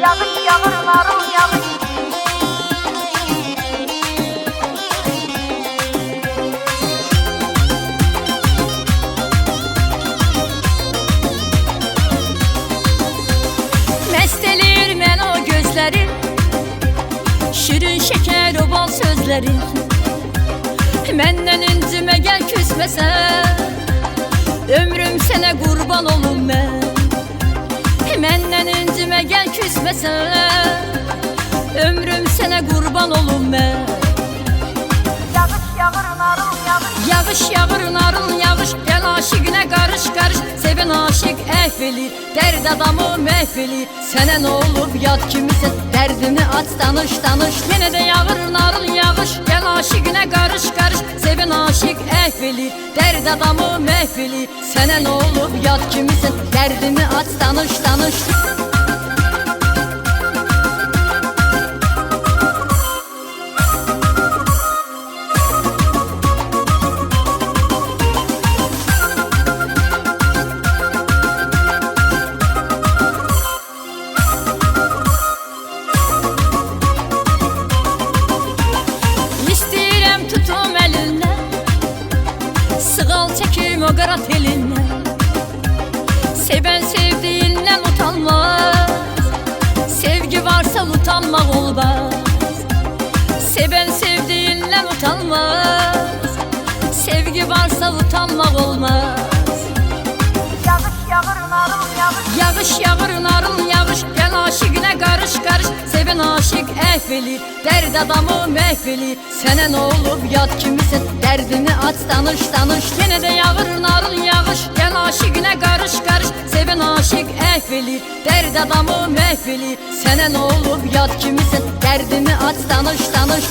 Yağış yağır narıl yağış. Mest eləyir mən o gözləri, şirin şəkər o bal sözləri. Məndən incimə gəl küsməsən, ömrüm sənə qurban olum mən. Məndən incimə gəl küsməsən, ömrüm sənə qurban olum mən. Yağış yağır narıl yağış. Yağış yağır narıl yağış, gəl aşiqinə qarış qarış. Sevən aşiq əhv elir, dərd adamı məhv elir. Sənə nə olub yad kimisən, dərdini aç danış danış. Yenə də yağır narıl yağış, gəl aşiqinə qarış qarış. Sevən aşiq əhv elir, dərd adamı məhv elir. Sənə nə olub yad kimisən, dərdini aç danış danış. İstəyirəm tutum əlindən, sığal çəkim o qara telindən. Sevən sevdiyindən utanmaz, sevgi varsa utanmaq olmaz. Sevən sevdiyindən utanmaz, sevgi varsa utanmaq olmaz. Yağış yağır narıl yağış. Yağış yağır narıl yağış, gəl aşiqinə qarış qarış. Sevən aşiq əhv elir, dərd adamı məhv elir. Sənə nə olub yad kimisən, dərdini aç danış danış. Yenə də yağır narıl yağış, gəl aşiqinə qarış qarış. Sevən aşiq əhv elir, dərd adamı məhv elir. Sənə nə olub yad kimisən, dərdini aç danış danış.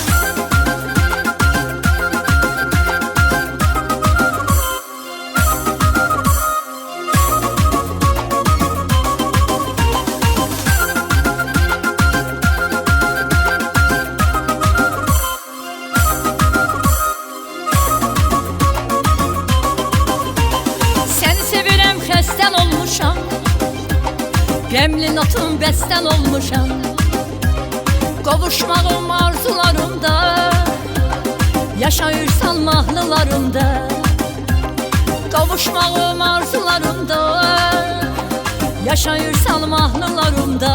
Səni sevirəm, xəstən olmuşam, qəmli notum bəstən olmuşam. Qovuşmağım arzularımda, yaşayırsan mahnılarımda. Qovuşmağım arzularımda, yaşayırsan mahnılarımda.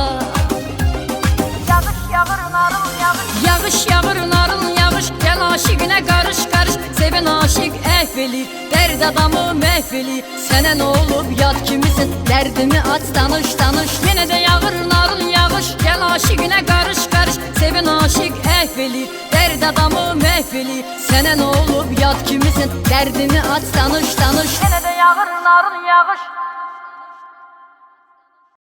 Yağış yağır narıl yağış. Yağış yağır narıl yağış, gəl aşiqinə qarış qarış. Sevən aşiq əhv elir, dərd adamı məhv elir. Sənə nə olub yad kimisən, dərdini aç danış danış. Yenə də yağır narıl yağış, gəl aşiqinə qarış qarış. Sevən aşiq əhv elir, dərd adamı məhv elir. Sənə nə olub yad kimisən, dərdini aç danış danış. Yenə də yağır narıl yağış.